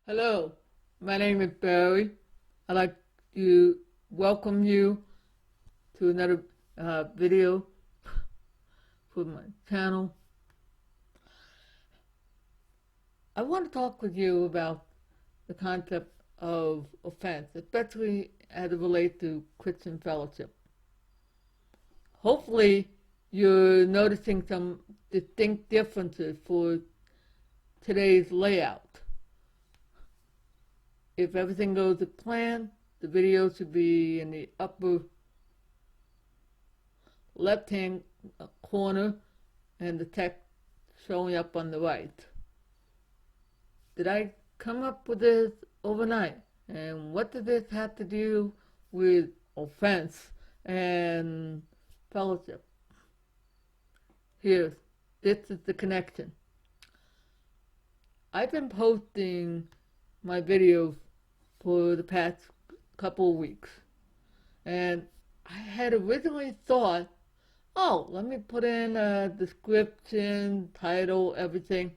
Hello, my name is Barry. I'd like to welcome you to another video for my channel. I want to talk with you about the concept of offense, especially as it relates to Christian fellowship. Hopefully, you're noticing some distinct differences for today's layout. If everything goes to plan, the video should be in the upper left-hand corner and the text showing up on the right. Did I come up with this overnight? And what does this have to do with offense and fellowship? This is the connection. I've been posting my videos for the past couple of weeks, and I had originally thought, oh, let me put in a description, title, everything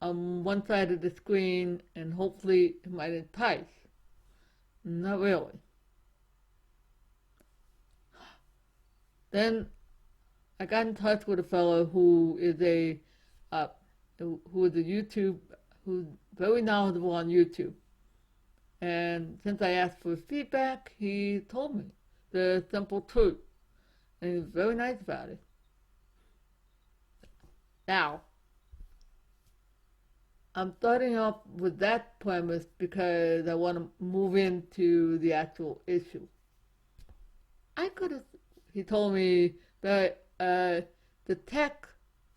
on one side of the screen, and hopefully it might entice. Not really. Then I got in touch with a fellow who is a YouTube, who's very knowledgeable on YouTube. And since I asked for feedback, he told me the simple truth. And he was very nice about it. Now, I'm starting off with that premise because I want to move into the actual issue. He told me that the text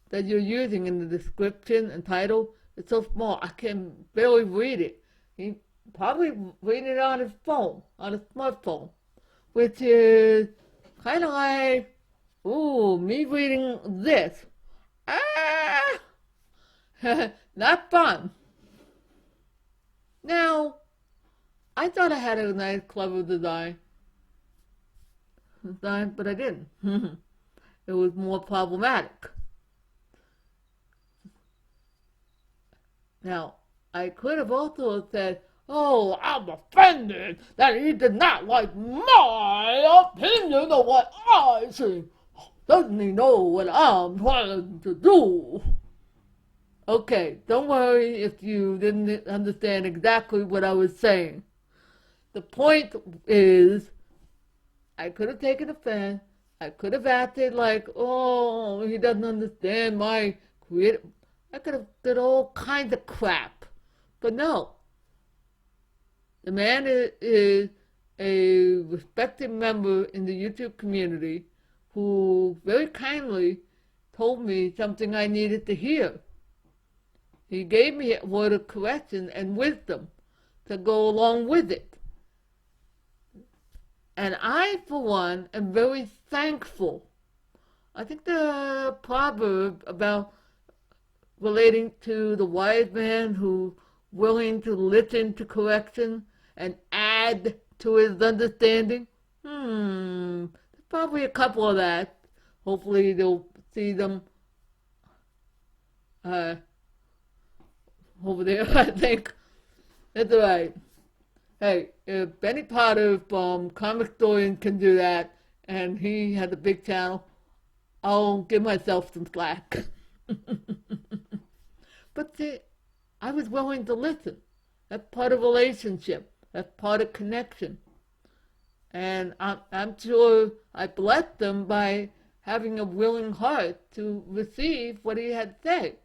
that you're using in the description and title is so small, I can barely read it. He probably reading it on his phone, on a smartphone, which is kind of like, ooh, me reading this. Ah! Not fun. Now, I thought I had a nice, clever design, but I didn't. It was more problematic. Now, I could have also said, oh, I'm offended that he did not like my opinion of what I think. Doesn't he know what I'm trying to do? Okay, don't worry if you didn't understand exactly what I was saying. The point is, I could have taken offense. I could have acted like, oh, he doesn't understand my creative. I could have did all kinds of crap. But no. The man is a respected member in the YouTube community who very kindly told me something I needed to hear. He gave me a word of correction and wisdom to go along with it. And I, for one, am very thankful. I think the proverb about relating to the wise man who willing to listen to correction and add to his understanding. There's probably a couple of that. Hopefully they'll see them over there, I think. That's all right. Hey, if Benny Potter from Comic Historian can do that, and he has a big channel, I'll give myself some slack. But see, I was willing to listen. That's part of relationship. That's part of connection. And I'm sure I blessed them by having a willing heart to receive what he had said.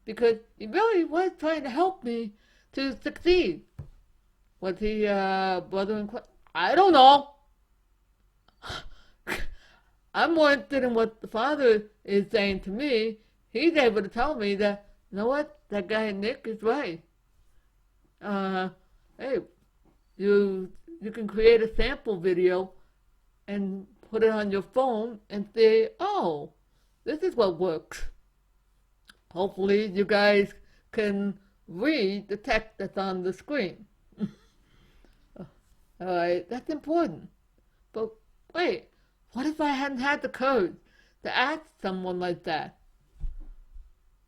Because he really was trying to help me to succeed. Was he brother in Christ? I don't know. I'm more interested in what the Father is saying to me. He's able to tell me that, you know what, that guy Nick is right. Hey, you can create a sample video and put it on your phone and say, oh, this is what works. Hopefully you guys can read the text that's on the screen. Alright, that's important. But wait, what if I hadn't had the courage to ask someone like that?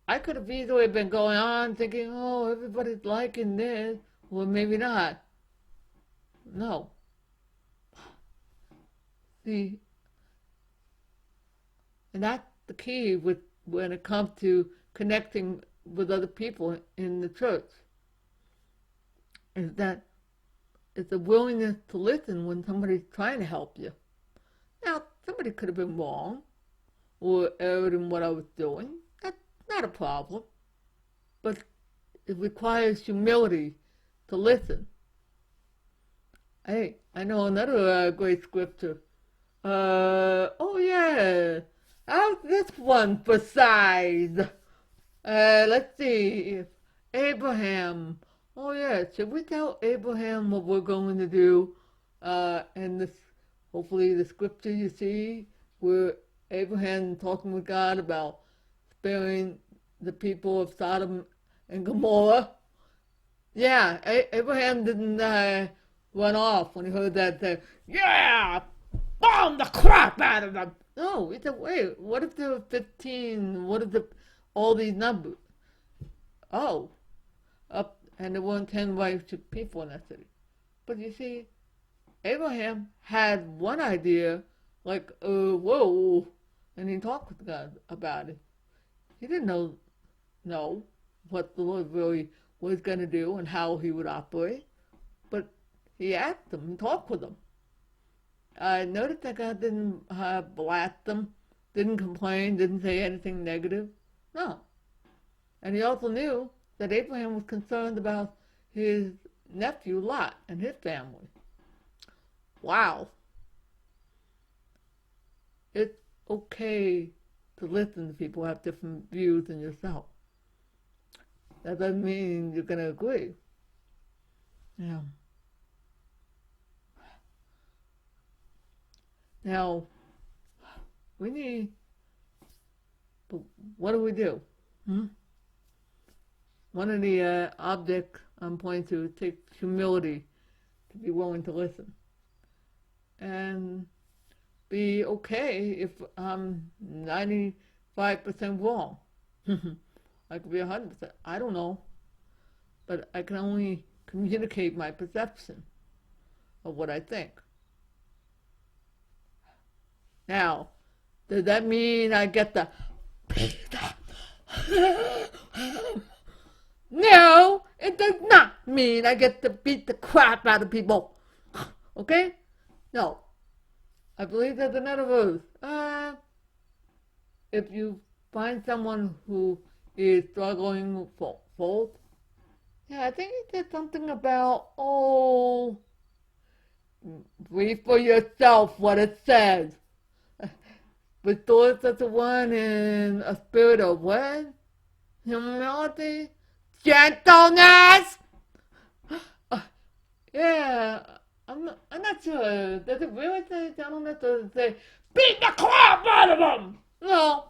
I could have easily been going on thinking, oh, everybody's liking this. Well, maybe not. No. See, and that's the key with when it comes to connecting with other people in the church, is that it's a willingness to listen when somebody's trying to help you. Now, somebody could have been wrong or erred in what I was doing. That's not a problem. But it requires humility to listen. Hey, I know another great scripture. Oh yeah. How's this one for size? Let's see. Abraham. Oh yeah, should we tell Abraham what we're going to do? And this, hopefully the scripture you see, where Abraham talking with God about sparing the people of Sodom and Gomorrah. Yeah, Abraham didn't run off when he heard that say, yeah, bomb the crap out of them. No, he said, wait, what if there were 15? What if all these numbers? Oh, up, and there weren't 10 righteous people in that city. But you see, Abraham had one idea, like, whoa, and he talked with God about it. He didn't know what the Lord really was going to do and how he would operate, but he asked them and talked with them. I noticed that God didn't blast them, didn't complain, didn't say anything negative. No. And he also knew that Abraham was concerned about his nephew Lot and his family. Wow. It's okay to listen to people who have different views than yourself. That doesn't mean you're going to agree. Yeah. Now, we need, but what do we do? One of the objects I'm pointing to takes humility to be willing to listen. And be okay if I'm 95% wrong. I could be 100%. I don't know. But I can only communicate my perception of what I think. Now, does that mean I get the... No, it does not mean I get to beat the crap out of people. Okay? No. I believe there's another rule. If you find someone who is struggling for fault, yeah, I think he said something about, read for yourself what it says. Restore such a one in a spirit of what? Humility? Gentleness? Yeah, I'm not sure. Does it really say gentleness or does it say, beat the crap out of them? No,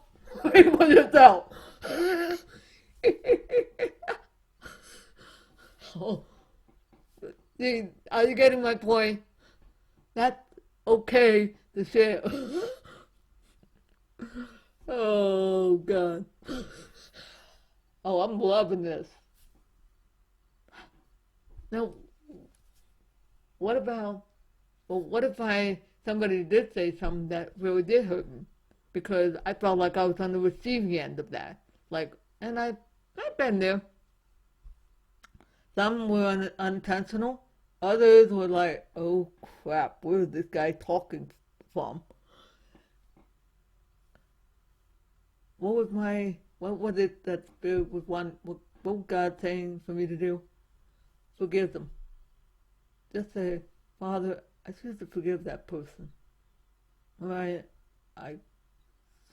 read for yourself. Oh. See, are you getting my point? That's okay to share. Oh, God. Oh, I'm loving this. Now, what if somebody did say something that really did hurt me? Because I felt like I was on the receiving end of that. And I've been there. Some were unintentional. Others were like, oh crap, where is this guy talking from? What was it that Spirit was what was God saying for me to do? Forgive them. Just say, Father, I choose to forgive that person. I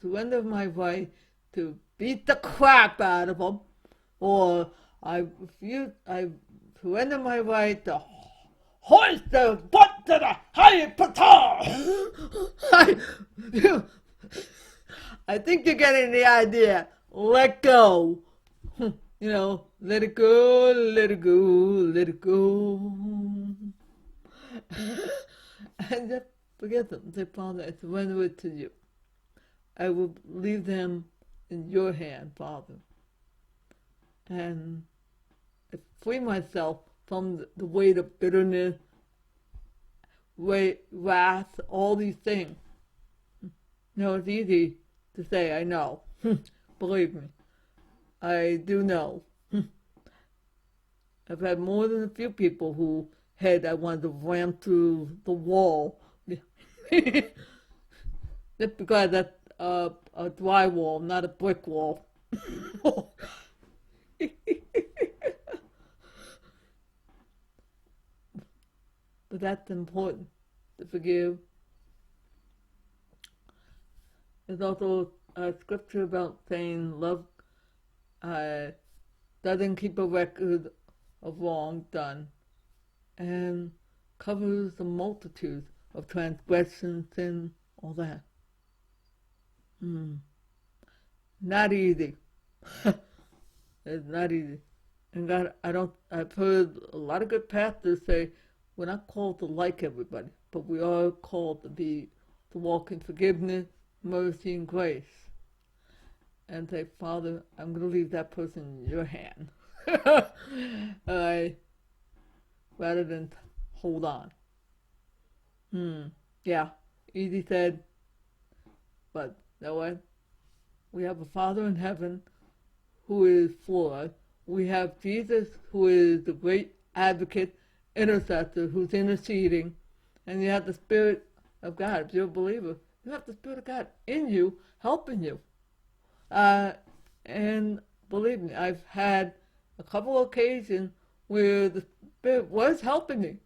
surrender my right to beat the crap out of them, or I surrender my right to hoist their butt to the highest petard. I think you're getting the idea. Let go. Let it go, let it go, let it go. And just forget them. Say, Father, I surrender it to you. I will leave them in your hand, Father. and I free myself from the weight of bitterness, weight, wrath, all these things. No, it's easy to say, I know. Believe me, I do know. I've had more than a few people who had I wanted to ram through the wall. Just because that's a drywall, not a brick wall. But that's important, to forgive. There's also a scripture about saying love doesn't keep a record of wrong done and covers a multitude of transgressions and all that. Not easy. It's not easy. And God, I've heard a lot of good pastors say, we're not called to like everybody, but we are called to walk in forgiveness, mercy, and grace. And say, Father, I'm going to leave that person in your hand. Rather than hold on. Yeah, easy said, but you know what? We have a Father in heaven who is for us. We have Jesus who is the great advocate, intercessor, who's interceding. And you have the Spirit of God. If you're a believer, you have the Spirit of God in you, helping you. And believe me, I've had a couple of occasions where the Spirit was helping me.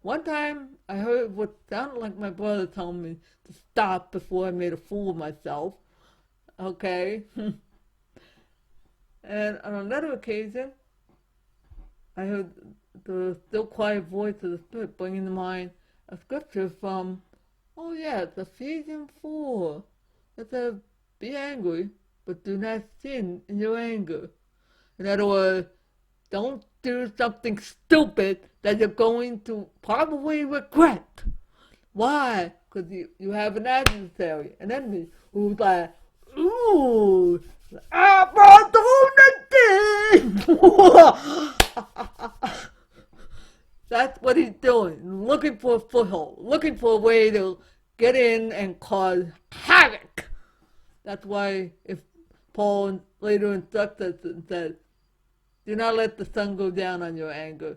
One time I heard what sounded like my brother telling me to stop before I made a fool of myself. Okay? And on another occasion, I heard the still quiet voice of the Spirit bringing to mind a scripture from, it's Ephesians 4. It says, be angry, but do not sin in your anger. In other words, don't do something stupid that you're going to probably regret. Why? Because you have an adversary, an enemy, who's like, ooh, that's what he's doing, looking for a foothold, looking for a way to get in and cause havoc. That's why if Paul later instructs us and says, do not let the sun go down on your anger.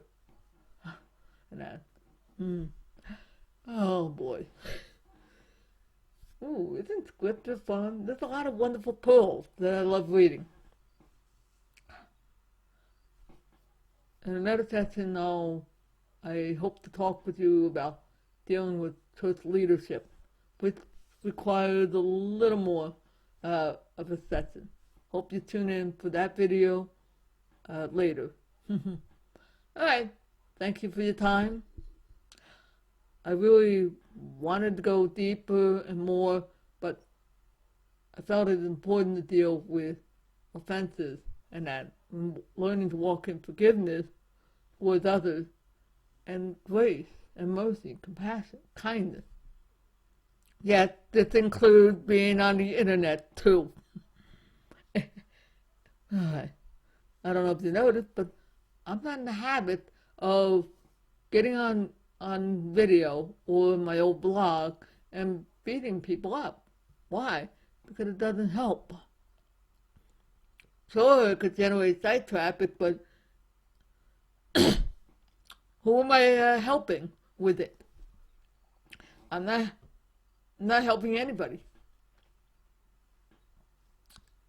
And that, oh boy. Ooh, isn't scripture fun? There's a lot of wonderful pearls that I love reading. In another session, I hope to talk with you about dealing with church leadership, which requires a little more of a session. Hope you tune in for that video later. All right. Thank you for your time. I really wanted to go deeper and more, but I felt it important to deal with offenses and that, learning to walk in forgiveness with others, and grace and mercy, compassion, kindness. Yes, this includes being on the internet too. I don't know if you noticed, but I'm not in the habit of getting on video or my old blog and beating people up. Why? Because it doesn't help. Sure, it could generate site traffic, but who am I helping with it? I'm not helping anybody.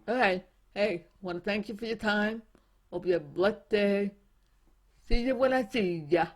All right. Hey, I want to thank you for your time. Hope you have a blessed day. See you when I see ya.